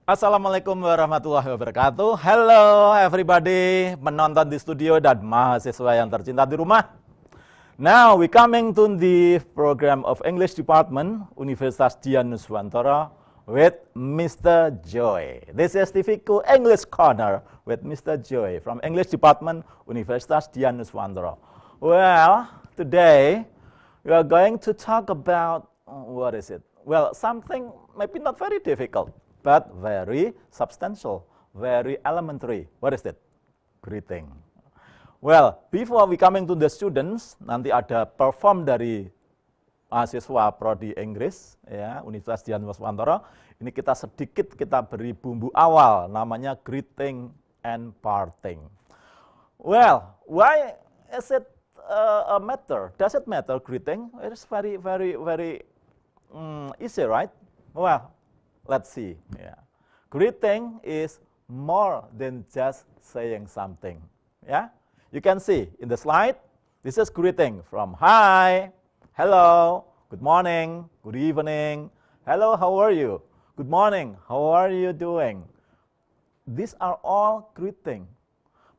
Assalamualaikum warahmatullahi wabarakatuh. Hello everybody, penonton di studio dan mahasiswa yang tercinta di rumah. Now we coming to the program of English Department Universitas Dian Nusantara with Mr. Joy. This is TVKU English Corner with Mr. Joy from English Department Universitas Dian Nusantara. Well, today we are going to talk about, what is it? Well, something maybe not very difficult, but very substantial, very elementary. What is it? Greeting. Well, before we coming to the students, nanti ada perform dari mahasiswa Prodi Inggris, ya, Universitas Dian Nusantara. Ini kita beri bumbu awal, namanya greeting and parting. Well, why is it a matter? Does it matter greeting? It is very easy, right? Well, let's see. Yeah. Greeting is more than just saying something. Yeah, you can see in the slide. This is greeting from hi, hello, good morning, good evening, hello, how are you? Good morning, how are you doing? These are all greeting.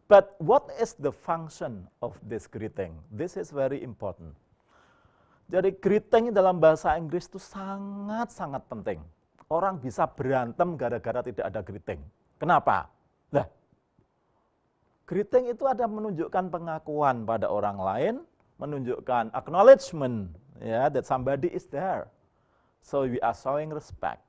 But what is the function of this greeting? This is very important. Jadi greeting dalam bahasa Inggris itu sangat penting. Orang bisa berantem gara-gara tidak ada greeting. Kenapa? Nah, greeting itu ada menunjukkan pengakuan pada orang lain, menunjukkan acknowledgement, ya, that somebody is there. So we are showing respect.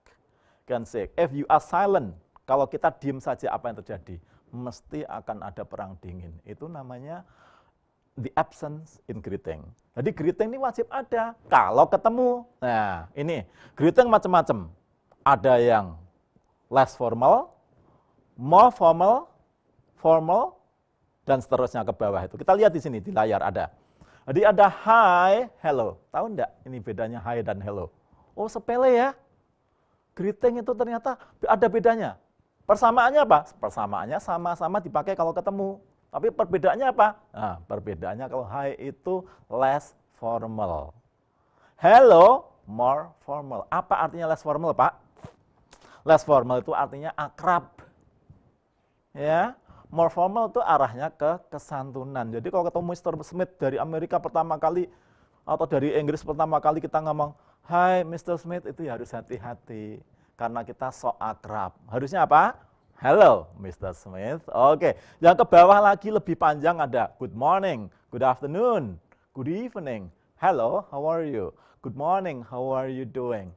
Can say, if you are silent, kalau kita diam saja apa yang terjadi? Mesti akan ada perang dingin. Itu namanya the absence in greeting. Jadi greeting ini wajib ada kalau ketemu. Nah, ini greeting macam-macam. Ada yang less formal, more formal, formal, dan seterusnya ke bawah itu. Kita lihat di sini di layar ada. Jadi ada hi, hello. Tahu enggak ini bedanya hi dan hello? Oh, sepele ya. Greeting itu ternyata ada bedanya. Persamaannya apa? Persamaannya sama-sama dipakai kalau ketemu. Tapi perbedaannya apa? Nah, perbedaannya kalau hi itu less formal. Hello, more formal. Apa artinya less formal, Pak? Less formal itu artinya akrab. Ya, more formal itu arahnya ke kesantunan. Jadi kalau ketemu Mr. Smith dari Amerika pertama kali atau dari Inggris pertama kali kita ngomong, "Hai Mr. Smith," itu ya harus hati-hati karena kita sok akrab. Harusnya apa? Hello Mr. Smith. Oke, yang ke bawah lagi lebih panjang ada good morning, good afternoon, good evening. Hello, how are you? Good morning, how are you doing?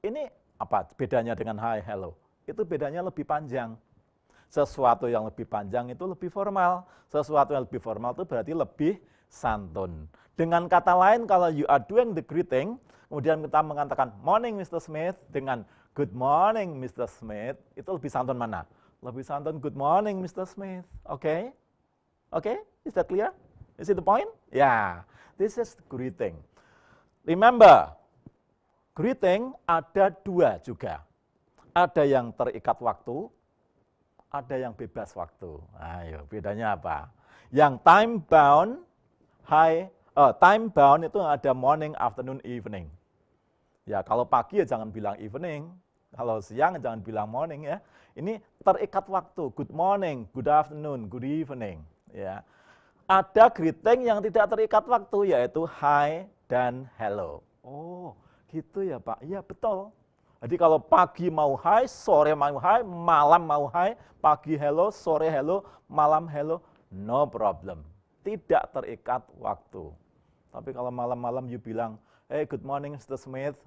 Ini apa bedanya dengan hi, hello? Itu bedanya lebih panjang. Sesuatu yang lebih panjang itu lebih formal. Sesuatu yang lebih formal itu berarti lebih santun. Dengan kata lain, kalau you are doing the greeting, kemudian kita mengatakan morning Mr. Smith dengan good morning Mr. Smith, itu lebih santun mana? Lebih santun good morning Mr. Smith. Oke? Oke? Is that clear? Is it the point? Yeah. This is greeting. Remember, greeting ada dua juga. Ada yang terikat waktu, ada yang bebas waktu. Ayo, bedanya apa? Yang time bound, time bound itu ada morning, afternoon, evening. Ya, kalau pagi ya jangan bilang evening, kalau siang jangan bilang morning ya. Ini terikat waktu, good morning, good afternoon, good evening. Ya. Ada greeting yang tidak terikat waktu, yaitu hi dan hello. Oh, gitu ya Pak? Iya betul. Jadi kalau pagi mau hi, sore mau hi, malam mau hi, pagi hello, sore hello, malam hello, no problem. Tidak terikat waktu. Tapi kalau malam-malam you bilang, hey good morning Mr. Smith,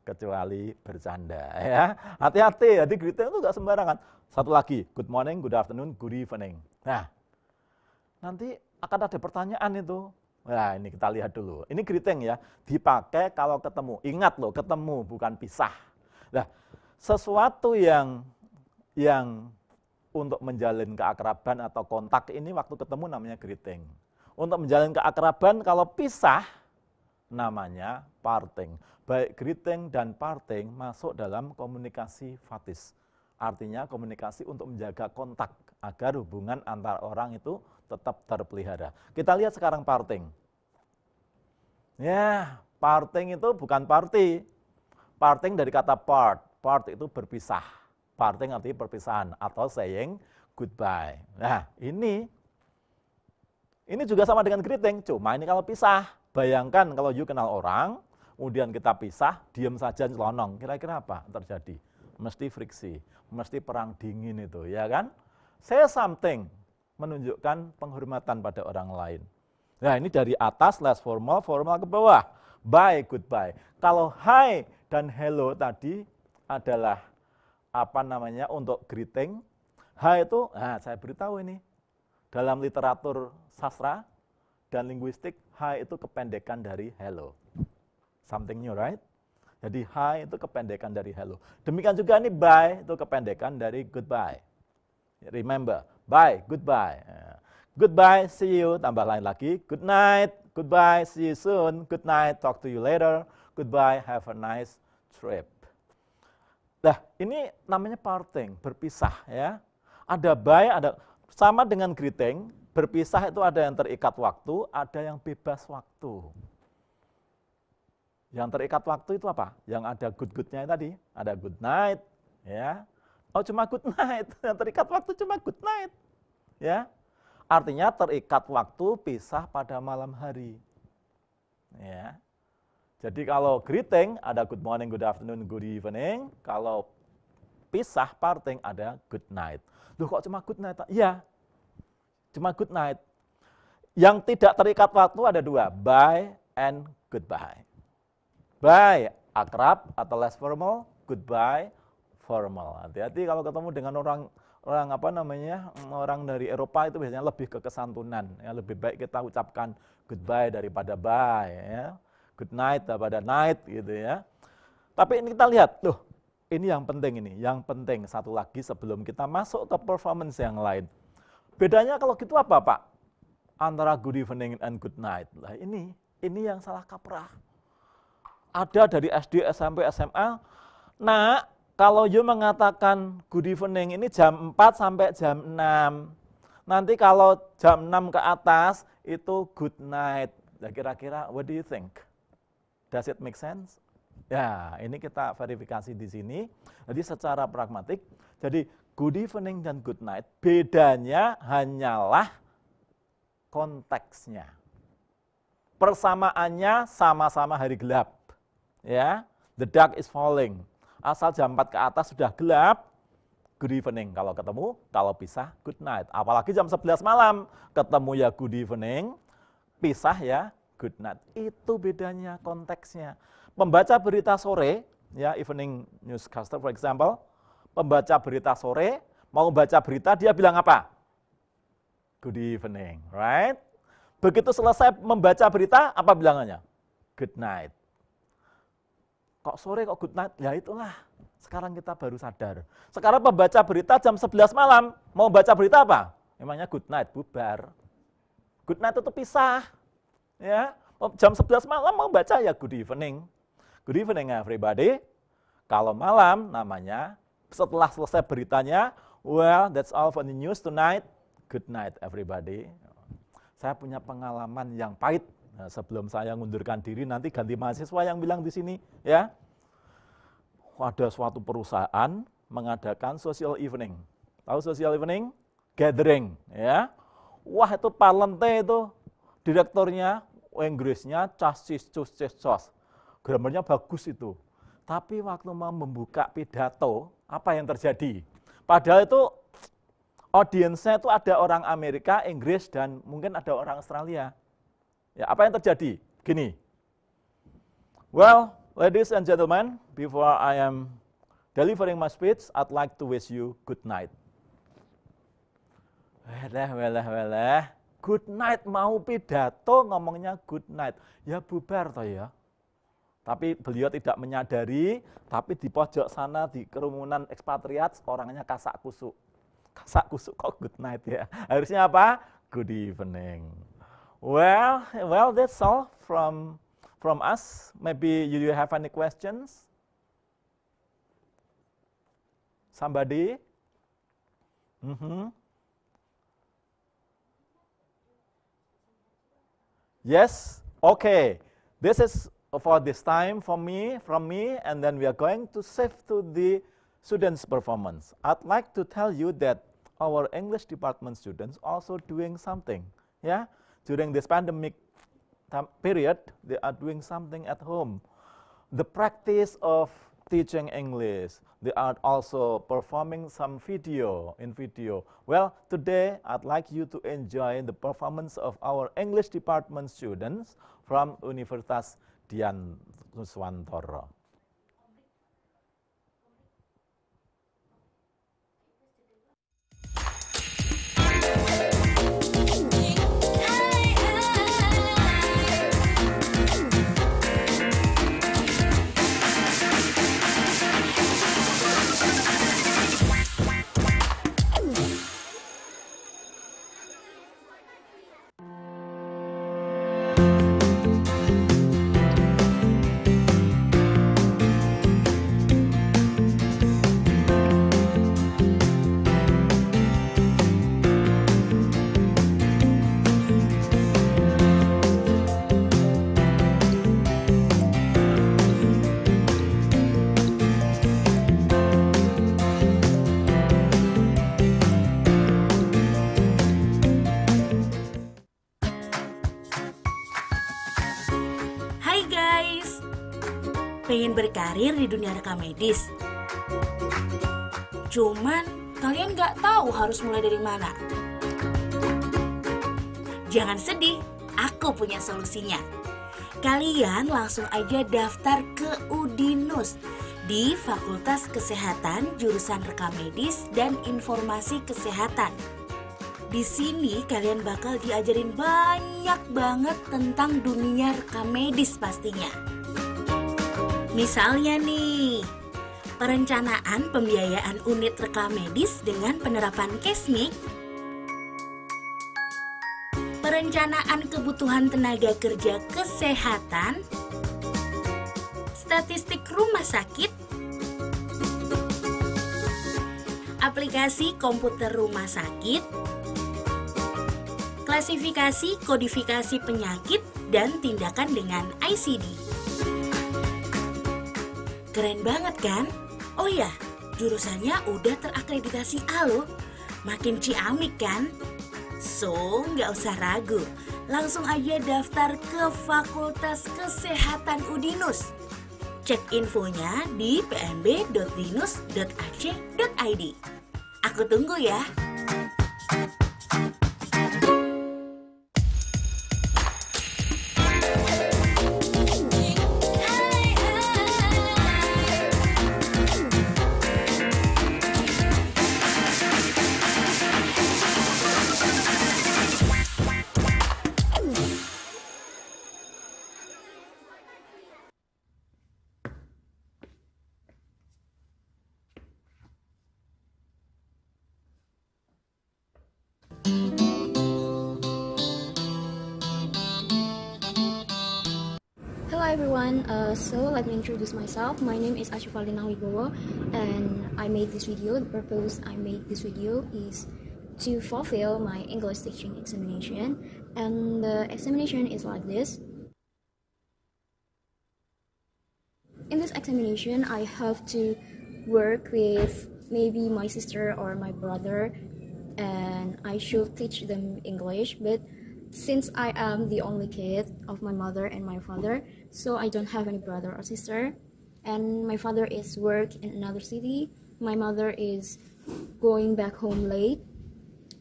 kecuali bercanda ya. Hati-hati, jadi greeting itu nggak sembarangan. Satu lagi, good morning, good afternoon, good evening. Nah, nanti akan ada pertanyaan itu. Nah, ini kita lihat dulu. Ini greeting ya, dipakai kalau ketemu. Ingat loh, ketemu bukan pisah. Nah, sesuatu yang untuk menjalin keakraban atau kontak ini waktu ketemu namanya greeting. Untuk menjalin keakraban kalau pisah namanya parting. Baik greeting dan parting masuk dalam komunikasi fatis. Artinya komunikasi untuk menjaga kontak agar hubungan antar orang itu tetap terpelihara. Kita lihat sekarang parting. Ya, parting itu bukan party. Parting dari kata part. Part itu berpisah. Parting artinya perpisahan atau saying goodbye. Nah, ini juga sama dengan greeting, cuma ini kalau pisah. Bayangkan kalau you kenal orang, kemudian kita pisah, diam saja celonong. Kira-kira apa terjadi? Mesti friksi, mesti perang dingin itu, ya kan? Say something, menunjukkan penghormatan pada orang lain. Nah, ini dari atas, less formal, formal ke bawah. Bye, goodbye. Kalau hi dan hello tadi adalah untuk greeting. Hi itu, saya beritahu ini, dalam literatur sastra dan linguistik, hi itu kependekan dari hello. Something new, right? Jadi hi itu kependekan dari hello. Demikian juga ini bye itu kependekan dari goodbye. Remember, bye, goodbye. Goodbye, see you, tambah lain lagi. Good night, goodbye, see you soon. Good night, talk to you later. Goodbye, have a nice trip. Nah, ini namanya parting, berpisah ya. Ada bye, ada sama dengan greeting, berpisah itu ada yang terikat waktu, ada yang bebas waktu. Yang terikat waktu itu apa? Yang ada good-goodnya tadi, ada good night, ya. Oh, cuma good night, yang terikat waktu cuma good night, ya. Artinya terikat waktu pisah pada malam hari. Ya. Jadi kalau greeting ada good morning, good afternoon, good evening. Kalau pisah parting ada good night. Loh kok cuma good night? Iya, cuma good night. Yang tidak terikat waktu ada dua, bye and goodbye. Bye, akrab atau less formal, goodbye, formal. Hati-hati kalau ketemu dengan orang dari Eropa itu biasanya lebih ke kesantunan, ya, lebih baik kita ucapkan goodbye daripada bye, ya. Good night daripada night gitu ya. Tapi ini kita lihat, tuh, ini yang penting satu lagi sebelum kita masuk ke performance yang lain. Bedanya kalau gitu apa, Pak? Antara good evening and good night. Lah ini yang salah kaprah. Ada dari SD, SMP, SMA. Nah, kalau you mengatakan good evening ini jam 4 sampai jam 6. Nanti kalau jam 6 ke atas itu good night. Nah, kira-kira what do you think? Does it make sense? Ya, ini kita verifikasi di sini. Jadi secara pragmatik, jadi good evening dan good night bedanya hanyalah konteksnya. Persamaannya sama-sama hari gelap. Ya, the dark is falling. Asal jam 4 ke atas sudah gelap, good evening kalau ketemu, kalau pisah good night. Apalagi jam 11 malam, ketemu ya good evening, pisah ya good night. Itu bedanya konteksnya. Pembaca berita sore, ya evening newscaster for example, pembaca berita sore, mau baca berita dia bilang apa? Good evening, right? Begitu selesai membaca berita, apa bilangannya? Good night. Kok sore kok good night? Ya itulah, sekarang kita baru sadar. Sekarang pembaca berita jam 11 malam, mau baca berita apa? Memangnya good night, bubar. Good night itu pisah. Ya, jam 11 malam mau baca ya good evening. Good evening everybody. Kalau malam namanya, setelah selesai beritanya, well that's all for the news tonight. Good night everybody. Saya punya pengalaman yang pahit. Nah, sebelum saya ngundurkan diri, nanti ganti mahasiswa yang bilang di sini, ya. Ada suatu perusahaan mengadakan social evening. Tahu social evening? Gathering, ya. Wah, itu Palente itu direkturnya, Inggrisnya casis cus sos. Grammarnya bagus itu. Tapi waktu mau membuka pidato, apa yang terjadi? Padahal itu audiensnya itu ada orang Amerika, Inggris, dan mungkin ada orang Australia. Ya, apa yang terjadi? Gini. Well, ladies and gentlemen, before I am delivering my speech, I'd like to wish you good night. Welah. Good night, mau pidato ngomongnya good night. Ya bubar toh ya. Tapi beliau tidak menyadari, tapi di pojok sana, di kerumunan ekspatriat, orangnya kasak kusuk. Kasak kusuk kok good night ya. Harusnya apa? Good evening. Well, that's all from us. Maybe you have any questions? Somebody? Yes. Okay. This is for this time from me, and then we are going to shift to the students' performance, I'd like to tell you that our English department students also doing something. Yeah, during this pandemic period, they are doing something at home. The practice of teaching English, they are also performing some video. Well, today I'd like you to enjoy the performance of our English department students from Universitas Dian Nusantara. Hai guys, pengen berkarir di dunia rekam medis. Cuman kalian nggak tahu harus mulai dari mana. Jangan sedih, aku punya solusinya. Kalian langsung aja daftar ke UDINUS di Fakultas Kesehatan jurusan Rekam Medis dan Informasi Kesehatan. Di sini kalian bakal diajarin banyak banget tentang dunia rekam medis pastinya. Misalnya nih, perencanaan pembiayaan unit rekam medis dengan penerapan KESMIK, perencanaan kebutuhan tenaga kerja kesehatan, statistik rumah sakit, aplikasi komputer rumah sakit, klasifikasi kodifikasi penyakit, dan tindakan dengan ICD. Keren banget kan? Oh ya, jurusannya udah terakreditasi A loh. Makin ciamik kan? So, nggak usah ragu. Langsung aja daftar ke Fakultas Kesehatan UDINUS. Cek infonya di pnb.dinus.ac.id. Aku tunggu ya. Hello everyone, so let me introduce myself. My name is Ashifalina Wibowo and I made this video. The purpose I made this video is to fulfill my English teaching examination, and the examination is like this. In this examination, I have to work with maybe my sister or my brother, and I should teach them English, but since I am the only kid of my mother and my father, so I don't have any brother or sister, and my father is work in another city. My mother is going back home late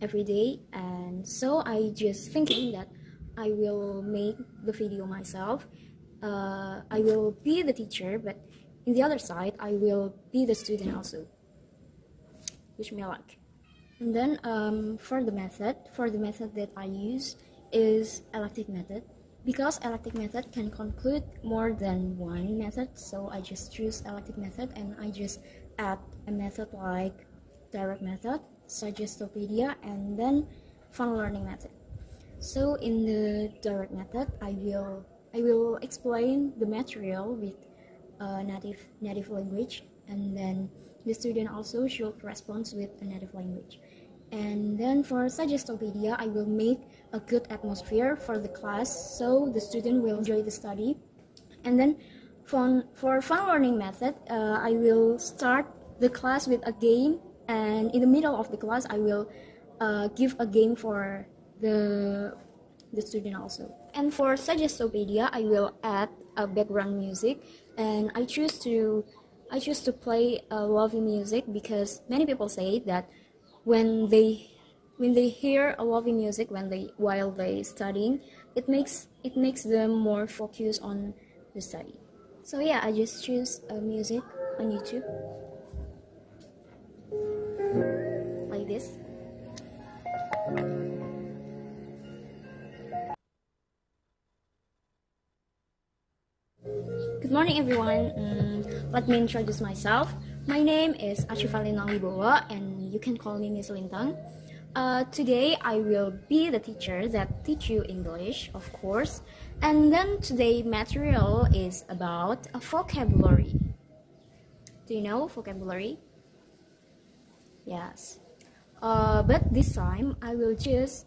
every day, and so I just thinking that I will make the video myself. I will be the teacher, but in the other side, I will be the student also. Wish me luck. And then for the method that I use is elective method, because elective method can conclude more than one method, so I just choose elective method and I just add a method like direct method, Suggestopedia, and then fun learning method. So in the direct method, I will explain the material with native language, and then the student also should respond with a native language. And then for Suggestopedia, I will make a good atmosphere for the class so the student will enjoy the study. And then for fun learning method, I will start the class with a game, and in the middle of the class I will give a game for the student also. And for Suggestopedia, I will add a background music, and I choose to play lovely music because many people say that when they hear a lovely music while they studying, it makes them more focused on the study. So yeah, I just choose music on YouTube like this. Good morning, everyone. Let me introduce myself. My name is Ashifalina Wibowo, and you can call me Miss Lintang. Today I will be the teacher that teach you English, of course. And then today material is about a vocabulary. Do you know vocabulary? Yes. But this time I will just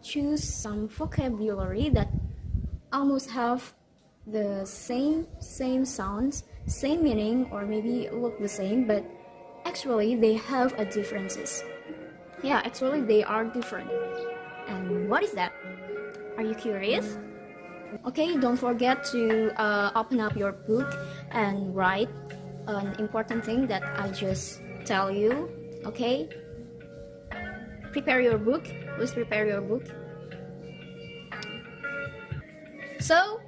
choose some vocabulary that almost have the same sounds, same meaning, or maybe look the same, but actually they have a differences. Yeah, actually they are different. And what is that? Are you curious? Okay, don't forget to open up your book and write an important thing that I just tell you. Okay, prepare your book. Please prepare your book. So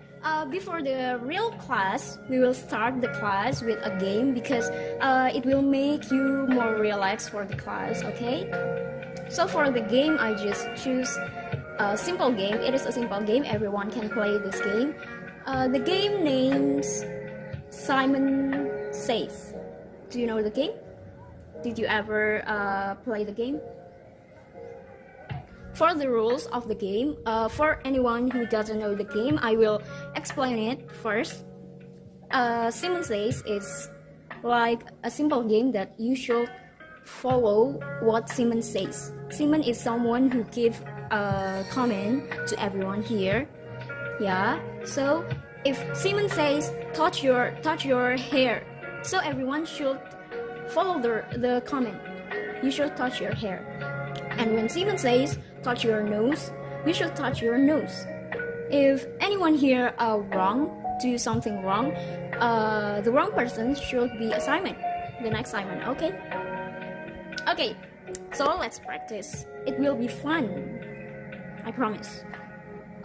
before the real class, we will start the class with a game because it will make you more relaxed for the class. Okay, so for the game I just choose a simple game. It is a simple game, everyone can play this game. The game names Simon Says. Do you know the game? Did you ever play the game? For the rules of the game, for anyone who doesn't know the game, I will explain it first. Simon Says is like a simple game that you should follow what Simon says. Simon is someone who gives a comment to everyone here. Yeah. So if Simon says touch your hair, so everyone should follow the comment. You should touch your hair. And when Simon says touch your nose, you should touch your nose. If anyone here do something wrong, the wrong person should be a Simon, the next Simon. Okay. Okay. So let's practice. It will be fun. I promise.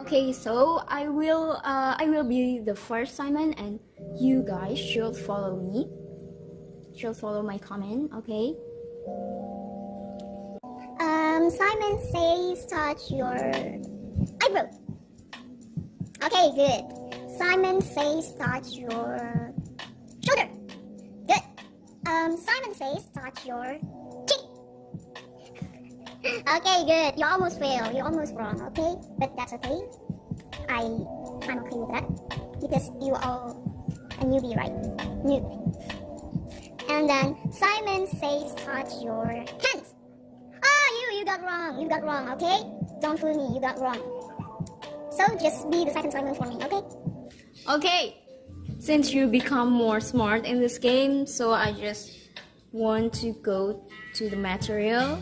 Okay. So I will be the first Simon, and you guys should follow me. Should follow my comment. Okay. Simon says touch your eyebrow. Okay, good. Simon says touch your shoulder. Good. Simon says touch your cheek. Okay, good. You almost failed. You're almost wrong, okay? But that's okay. I'm okay with that. Because you are a newbie, right? Newbie. And then Simon says touch your hands. You got wrong. You got wrong, okay? Don't fool me. You got wrong. So just be the second Simon for me, okay? Okay. Since you become more smart in this game, so I just want to go to the material.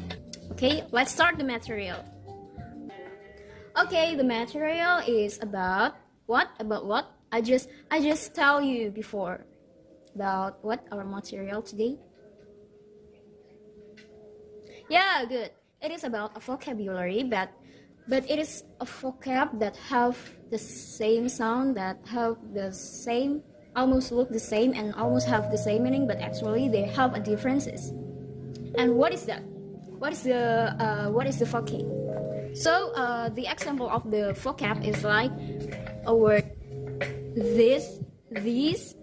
Okay, let's start the material. Okay, the material is about what? About what? I just tell you before about what our material today. Yeah, good. It is about a vocabulary, but it is a vocab that have the same sound, that have the same, almost look the same, and almost have the same meaning, but actually they have a differences. And what is that? What is the vocab? So the example of the vocab is like a word this, these,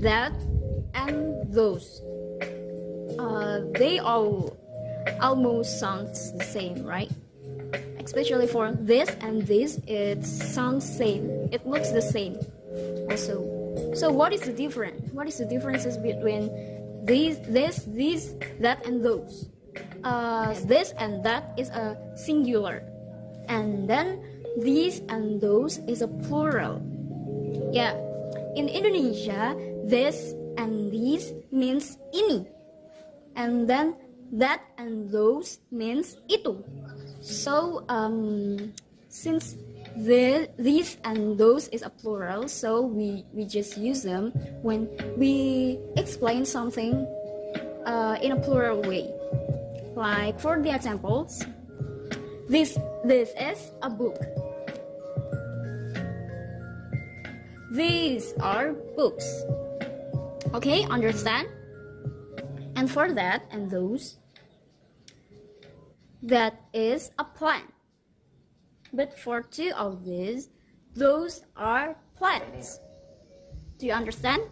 that, and those. They all almost sounds the same, right? Especially for this and this, it sounds same. It looks the same also. So what is the difference? What is the differences between these, that, and those? This and that is a singular, and then these and those is a plural. Yeah, in Indonesia, this and these means ini. And then that and those means itu. So since these and those is a plural, so we just use them when we explain something in a plural way. Like for the examples, this is a book. These are books. Okay, understand? And for that and those, that is a plant. But for two of these, those are plants. Do you understand?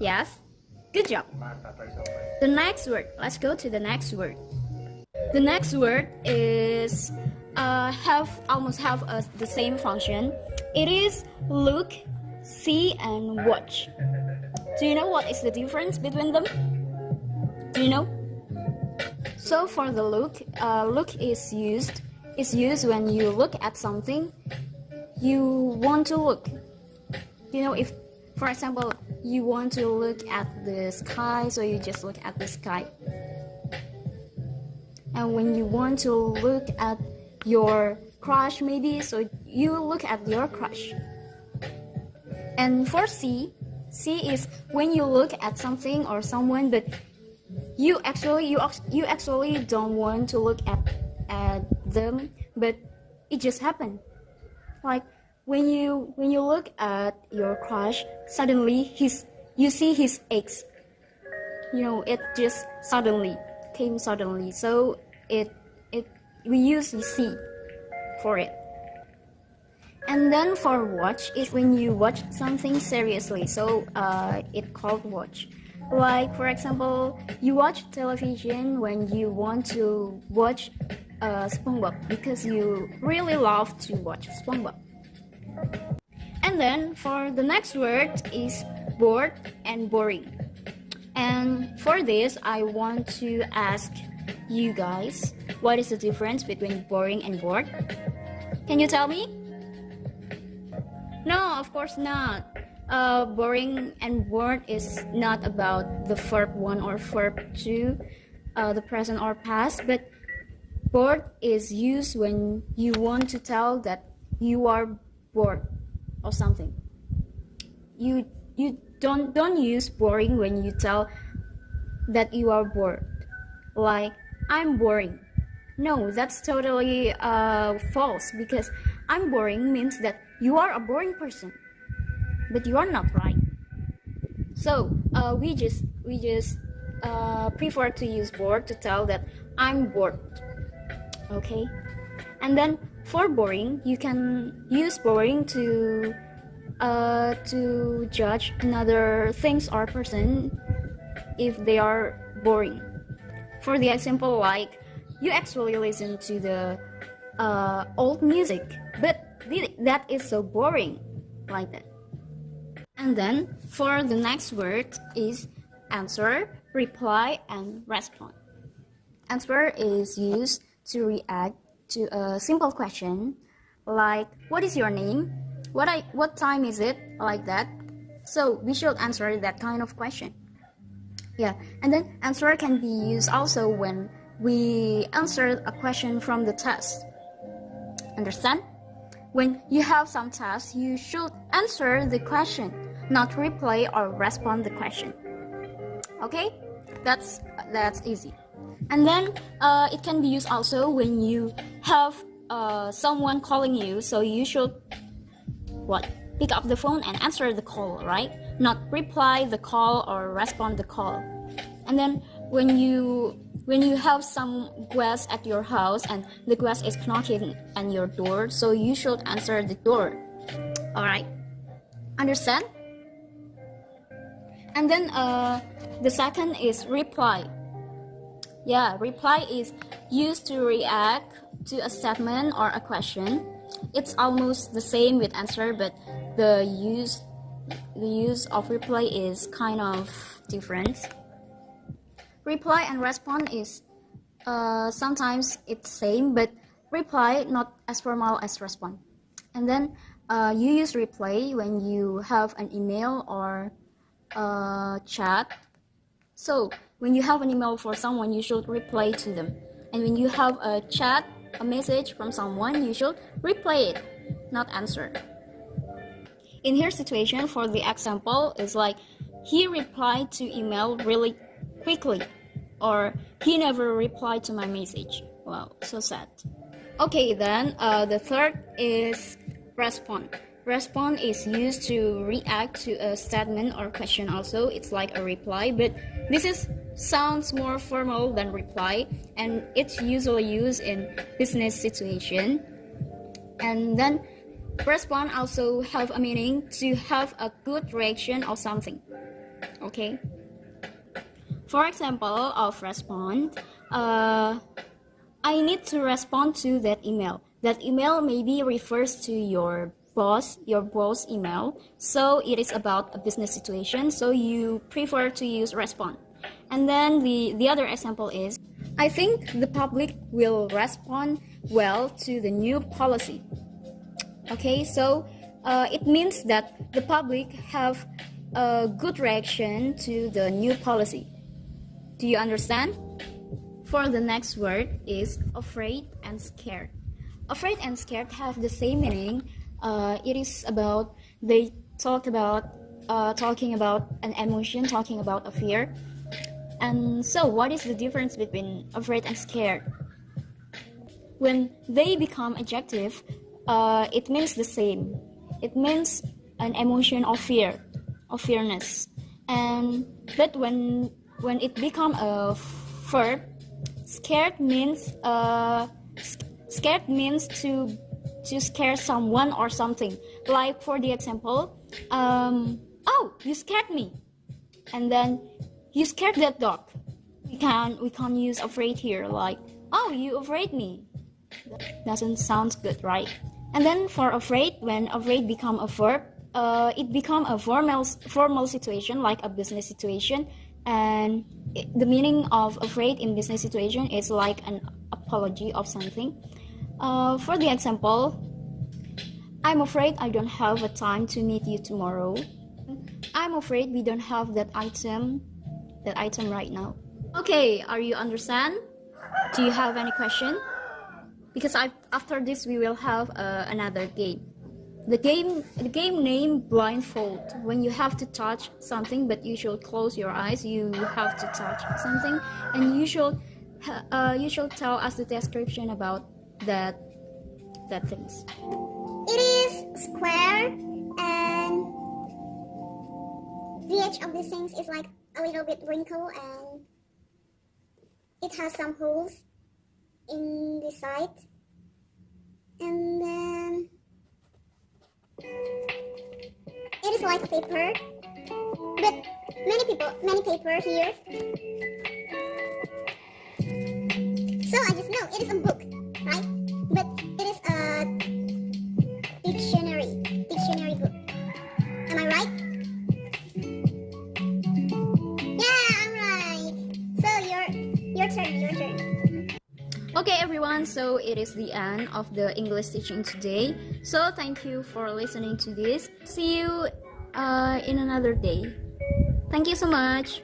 Yes? Good job. The next word. Let's go to the next word. The next word is almost have the same function. It is look, see, and watch. Do you know what is the difference between them? Do you know? So for the look is used when you look at something you want to look. You know, if for example you want to look at the sky, so you just look at the sky. And when you want to look at your crush, maybe, so you look at your crush. And for see is when you look at something or someone, but you actually don't want to look at them, but it just happened. Like when you look at your crush, suddenly you see his ex. You know, it just came suddenly. So we use see for it. And then for watch is when you watch something seriously. So it called watch. Like for example, you watch television when you want to watch SpongeBob because you really love to watch SpongeBob. And then for the next word is bored and boring. And for this, I want to ask you guys, what is the difference between boring and bored? Can you tell me? No, of course not. Boring and bored is not about the verb 1 or verb 2, the present or past, but bored is used when you want to tell that you are bored or something. You don't use boring when you tell that you are bored. Like, I'm boring. No, that's totally false, because I'm boring means that you are a boring person, but you are not, right? So we just prefer to use bored to tell that I'm bored. Okay, and then for boring, you can use boring to judge another things or person if they are boring. For the example, like you actually listen to the old music, but that is so boring, like that. And then for the next word is answer, reply, and respond. Answer is used to react to a simple question like what is your name, what time is it, like that. So we should answer that kind of question. Yeah, and then answer can be used also when we answer a question from the test. Understand? When you have some tasks, you should answer the question, not reply or respond the question. Okay, that's easy. And then it can be used also when you have someone calling you, so you should pick up the phone and answer the call, right? Not reply the call or respond the call. And then when you have some guest at your house and the guest is knocking on your door, so you should answer the door. All right, understand? And then the second is reply. Yeah, reply is used to react to a statement or a question. It's almost the same with answer, but the use of reply is kind of different. Reply and respond is sometimes it's same, but reply not as formal as respond. And then you use reply when you have an email or chat. So when you have an email for someone, you should reply to them. And when you have a chat, a message from someone, you should reply it, not answer. In her situation, for the example, is like he replied to email really quickly, or he never replied to my message. Wow, so sad. Okay, then the third is respond. Respond is used to react to a statement or question. Also, it's like a reply, but this sounds more formal than reply, and it's usually used in business situation. And then respond also have a meaning to have a good reaction or something. Okay. For example of respond, I need to respond to that email. That email maybe refers to your boss email. So it is about a business situation. So you prefer to use respond. And then the other example is, I think the public will respond well to the new policy. Okay, so it means that the public have a good reaction to the new policy. Do you understand? For the next word is afraid and scared. Afraid and scared have the same meaning. It is about, they talk about talking about an emotion, talking about a fear. And so what is the difference between afraid and scared? When they become adjective, it means the same. It means an emotion of fear, of fearness. But when it become a verb, scared means to scare someone or something. Like for the example, oh, you scared me, and then you scared that dog. We can't use afraid here. Like, oh, you afraid me. Doesn't sound good, right? And then for afraid, when afraid become a verb, it become a formal situation, like a business situation. And the meaning of afraid in business situation is like an apology of something. For the example, I'm afraid I don't have a time to meet you tomorrow. I'm afraid we don't have that item right now. Okay, are you understand? Do you have any question? Because after this we will have another game. The game name blindfold. When you have to touch something, but you should close your eyes. You have to touch something, and you should tell us the description about that things. It is square, and the edge of these things is like a little bit wrinkled, and it has some holes in the side. And then it is like a paper, but many paper here. So I just know it is a book, right? But it is a dictionary book. Am I right? Yeah, I'm right. So your turn. Okay, everyone, so it is the end of the English teaching today. So thank you for listening to this. See you in another day. Thank you so much.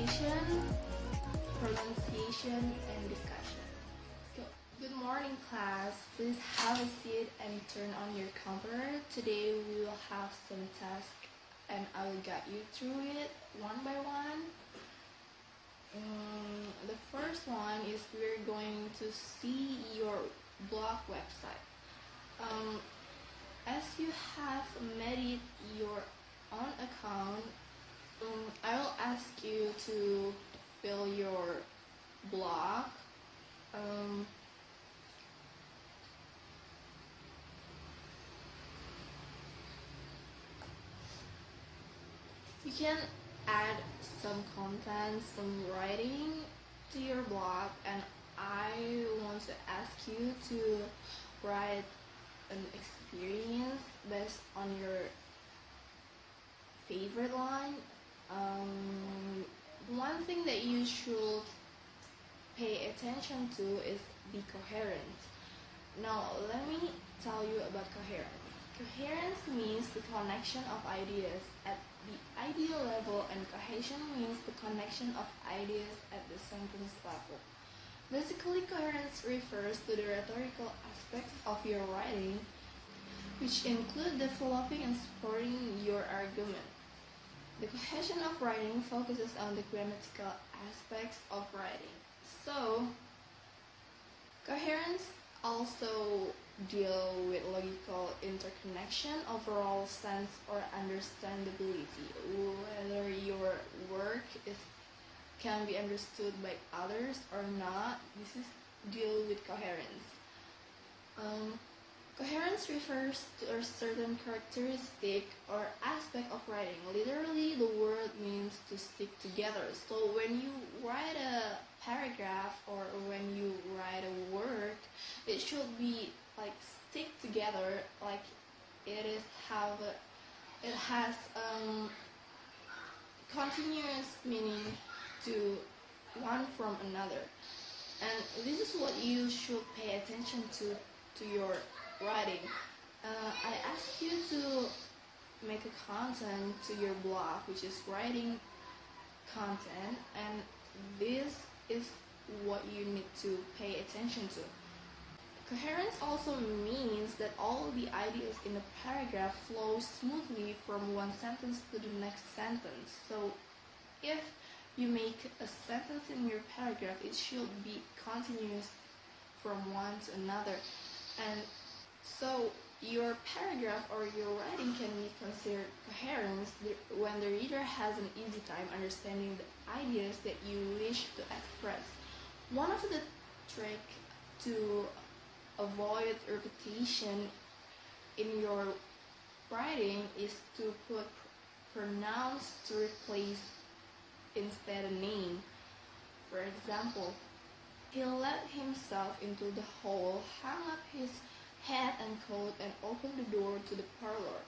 Punctuation, pronunciation, and discussion. So, good morning, class. Please have a seat and turn on your computer. Today we will have some tasks and I will guide you through it one by one. The first one is we're going to see your blog website. As you have made it your own account, I will ask you to fill your blog. You can add some content, some writing to your blog, and I want to ask you to write an experience based on your favorite line. One thing that you should pay attention to is the coherence. Now, let me tell you about coherence. Coherence means the connection of ideas at the idea level, and cohesion means the connection of ideas at the sentence level. Basically, coherence refers to the rhetorical aspects of your writing, which include developing and supporting your argument. The cohesion of writing focuses on the grammatical aspects of writing. So, coherence also deal with logical interconnection, overall sense or understandability, whether your work can be understood by others or not. This is deal with coherence. Coherence refers to a certain characteristic or aspect of writing. Literally, the word means to stick together. So when you write a paragraph or when you write a word, it should be like stick together, like it has continuous meaning to one from another. And this is what you should pay attention to your writing. I ask you to make a content to your blog, which is writing content, and this is what you need to pay attention to. Coherence also means that all the ideas in a paragraph flow smoothly from one sentence to the next sentence. So if you make a sentence in your paragraph, it should be continuous from one to another. And so your paragraph or your writing can be considered coherent when the reader has an easy time understanding the ideas that you wish to express. One of the tricks to avoid repetition in your writing is to put pronouns to replace instead a name. For example, he let himself into the hall, hung up his hat and coat, and opened the door to the parlor.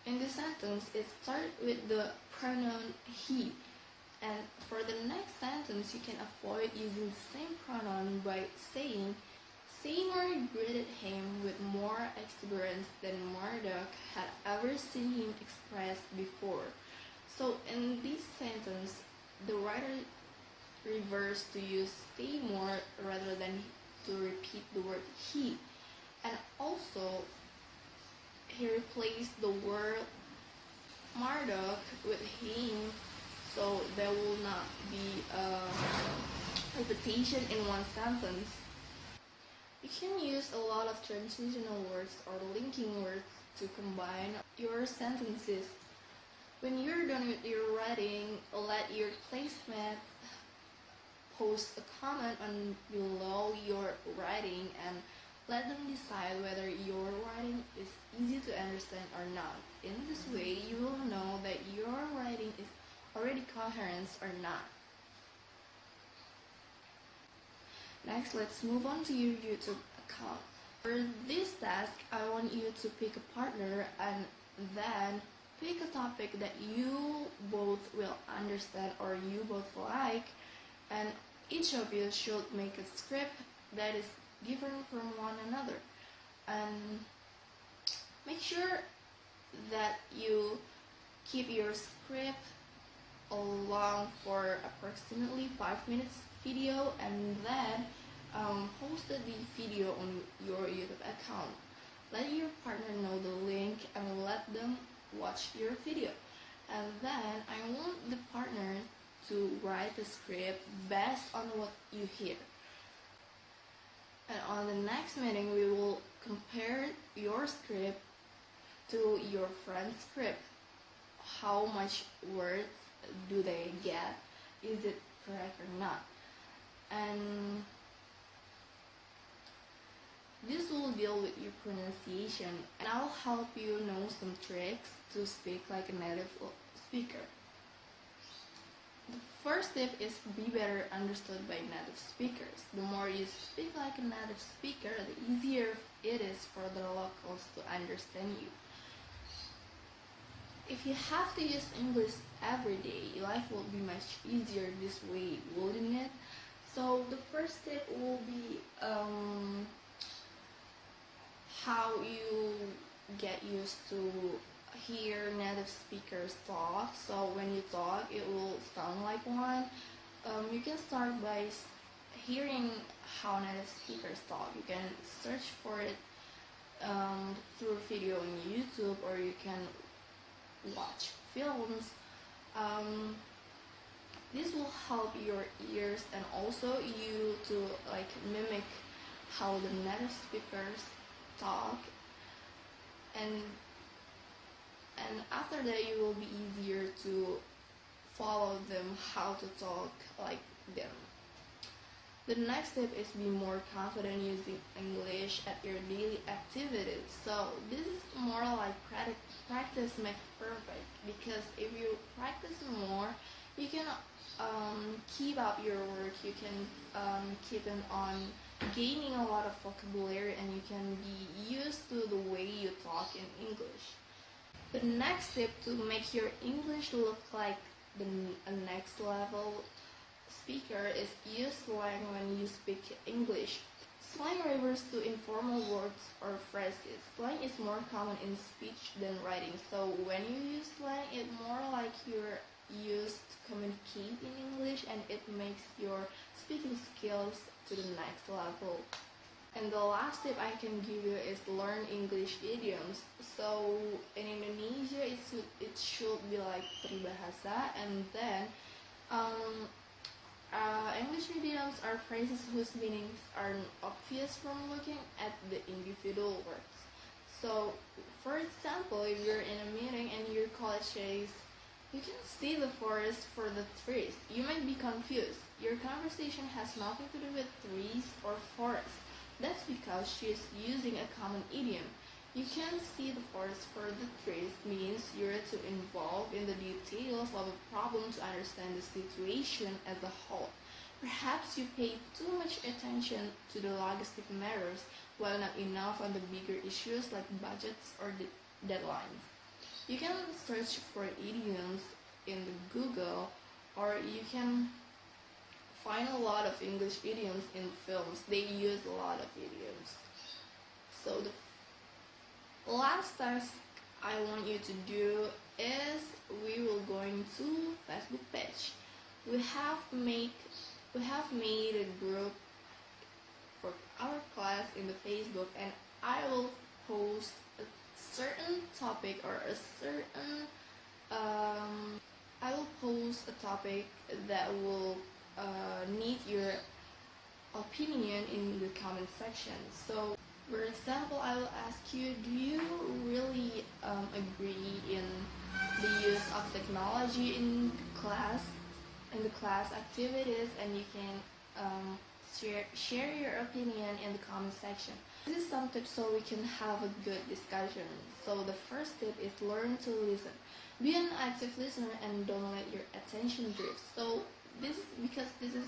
In the sentence, it starts with the pronoun he, and for the next sentence, you can avoid using the same pronoun by saying, Seymour greeted him with more exuberance than Murdoch had ever seen him express before. So in this sentence, the writer reversed to use Seymour rather than to repeat the word he. And also, he replaced the word Murdoch with him, so there will not be a repetition in one sentence. You can use a lot of transitional words or linking words to combine your sentences. When you're done with your writing, let your placemat post a comment on below your writing and let them decide whether your writing is easy to understand or not. In this way, you will know that your writing is already coherent or not. Next, let's move on to your YouTube account. For this task, I want you to pick a partner and then pick a topic that you both will understand or you both like, and each of you should make a script that is different from one another. And make sure that you keep your script along for approximately 5 minutes video, and then post the video on your YouTube account. Let your partner know the link and let them watch your video. And then I want the partner to write the script based on what you hear. And on the next meeting, we will compare your script to your friend's script. How much words do they get? Is it correct or not? And this will deal with your pronunciation, and I'll help you know some tricks to speak like a native speaker. The first tip is be better understood by native speakers. The more you speak like a native speaker, the easier it is for the locals to understand you. If you have to use English every day, life will be much easier this way, wouldn't it? So the first tip will be how you get used to hear native speakers talk. So when you talk, it will sound like one. You can start by hearing how native speakers talk. You can search for it through video on YouTube, or you can watch films. This will help your ears and also you to like mimic how the native speakers talk, and after that you will be easier to follow them how to talk like them. The next step is be more confident using English at your daily activities. So this is more like practice makes perfect, because if you practice more, you can keep up your work, you can keep on gaining a lot of vocabulary, and you can be used to the way you talk in English. The next step to make your English look like the next level speaker is use slang when you speak English. Slang refers to informal words or phrases. Slang is more common in speech than writing, so when you use slang, it's more like you're used to communicate in English, and it makes your speaking skills to the next level. And the last tip I can give you is learn English idioms. So in Indonesia, it should be like peribahasa, and then English idioms are phrases whose meanings are obvious from looking at the individual words. So, for example, if you're in a meeting and your colleague says, "You can see the forest for the trees," you might be confused. Your conversation has nothing to do with trees or forest. That's because she is using a common idiom. You can see the forest for the trees means you're too involved in the details of a problem to understand the situation as a whole. Perhaps you pay too much attention to the logistic matters while not enough on the bigger issues like budgets or deadlines. You can search for idioms in the Google, or you can find a lot of English idioms in films. They use a lot of idioms. So the last task I want you to do is we will going to Facebook page. We have made a group for our class in the Facebook, and I will post a certain topic or a certain I will post a topic that will need your opinion in the comment section. So for example, I will ask you, do you really agree in the use of technology in the class activities? And you can share your opinion in the comment section. This is something so we can have a good discussion. So the first tip is learn to listen. Be an active listener and don't let your attention drift. So this is because this is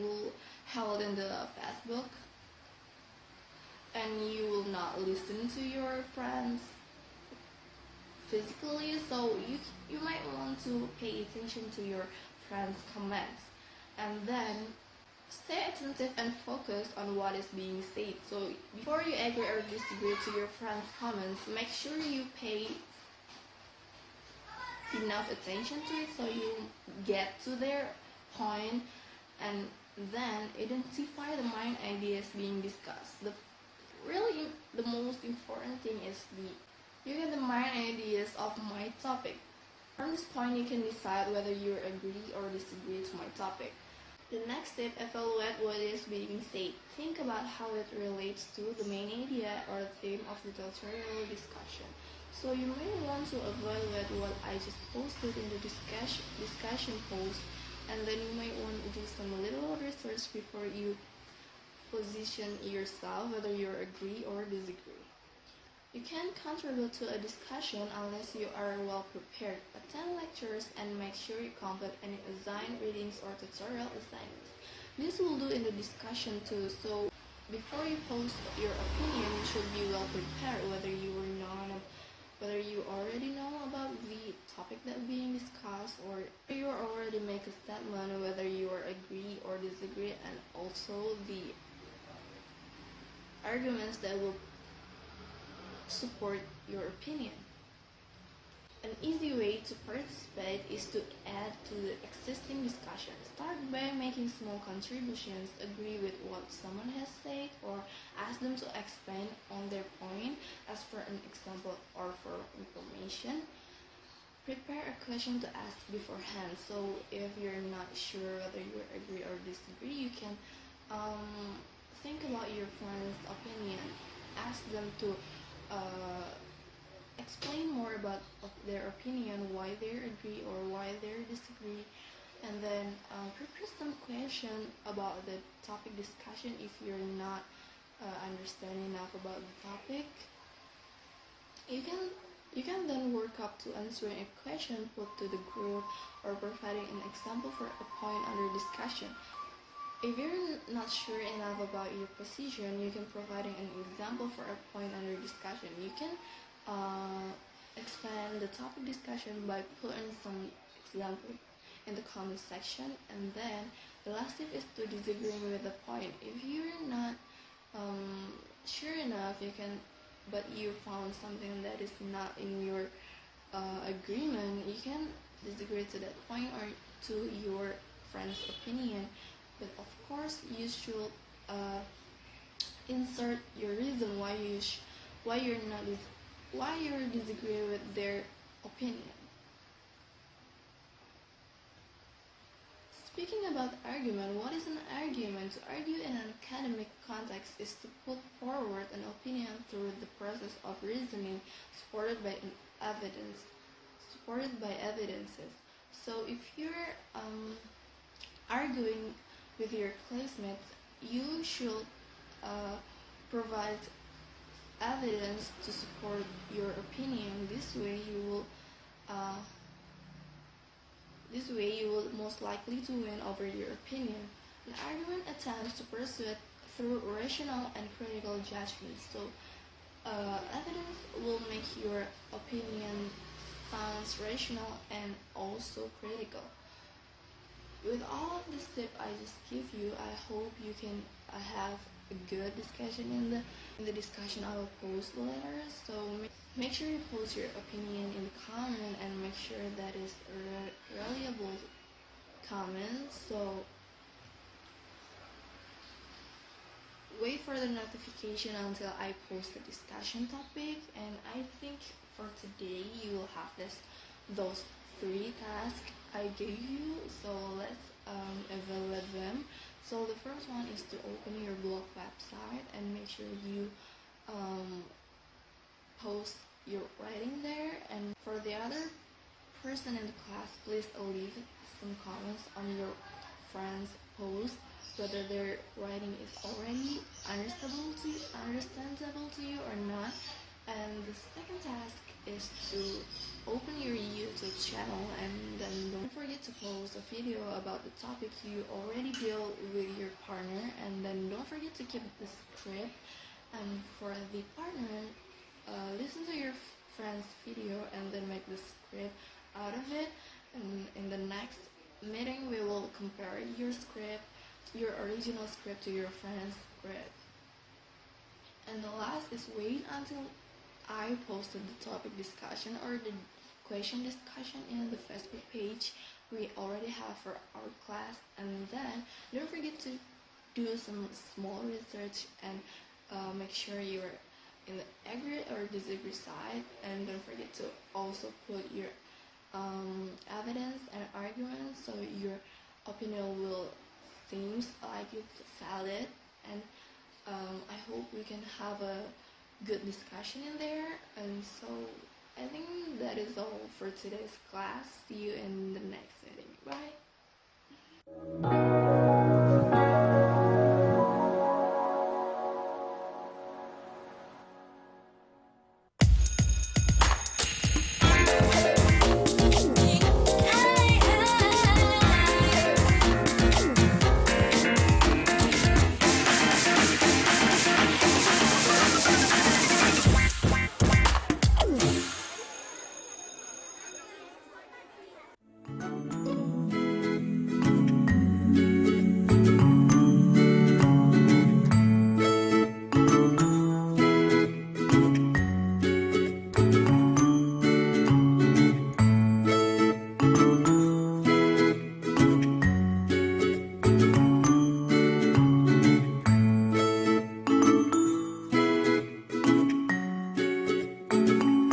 will held in the Facebook, and you will not listen to your friends physically, so you might want to pay attention to your friends' comments, and then stay attentive and focus on what is being said. So before you agree or disagree to your friends' comments, make sure you pay enough attention to it, so you get to their point and then identify the main ideas being discussed. The most important thing is you get the main ideas of my topic. From this point, you can decide whether you agree or disagree to my topic. The next step, evaluate what is being said. Think about how it relates to the main idea or theme of the tutorial discussion. So you may want to evaluate what I just posted in the discussion post, and then you might want to do some little research before you position yourself whether you agree or disagree. You can't contribute to a discussion unless you are well prepared. Attend lectures and make sure you complete any assigned readings or tutorial assignments. This will do in the discussion too, so before you post your opinion, you should be well prepared whether you already know about the topic that being discussed, or you already make a statement whether you agree or disagree, and also the arguments that will support your opinion. An easy way to participate is to add to the existing discussion. Start by making small contributions, agree with what someone has said, or ask them to expand on their point as for an example or for information. Prepare a question to ask beforehand, so if you're not sure whether you agree or disagree, you can think about your friend's opinion. Ask them to explain more about their opinion, why they agree or why they disagree, and then prepare some question about the topic discussion if you're not understanding enough about the topic. You can then work up to answering a question put to the group or providing an example for a point under discussion. If you're not sure enough about your position, you can provide an example for a point under discussion. You can expand the topic discussion by putting some example in the comment section, and then the last step is to disagree with the point. If you're not sure enough, but you found something that is not in your agreement, you can disagree to that point or to your friend's opinion. But of course, you should insert your reason why you're disagree with their opinion. Speaking about argument, what is an argument? To argue in an academic context is to put forward an opinion through the process of reasoning supported by evidences. So if you're arguing with your classmates, you should provide evidence to support your opinion. This way you will most likely to win over your opinion. An argument attempts to persuade through rational and critical judgment. So evidence will make your opinion sounds rational and also critical. With all of this tip I just give you, I hope you can have a good discussion in the discussion I will post later. So make sure you post your opinion in the comment and make sure that is a reliable comment. So wait for the notification until I post the discussion topic, and I think for today you will have those 3 tasks I gave you. So let's evaluate them. So the first one is to open your blog website and make sure you post your writing there. And for the other person in the class, please leave some comments on your friend's post whether their writing is already understandable to you or not. And the second task is to open your YouTube channel, and then don't forget to post a video about the topic you already built with your partner, and then don't forget to keep the script. And for the partner, listen to your friend's video and then make the script out of it. And in the next meeting, we will compare your original script to your friend's script. And the last is wait until I posted the topic discussion or the question discussion in the Facebook page we already have for our class. And then don't forget to do some small research and make sure you're in the agree or disagree side, and don't forget to also put your evidence and arguments so your opinion will seems like it's valid. And I hope we can have a good discussion in there. And so I think that is all for today's class. See you in the next meeting. Bye.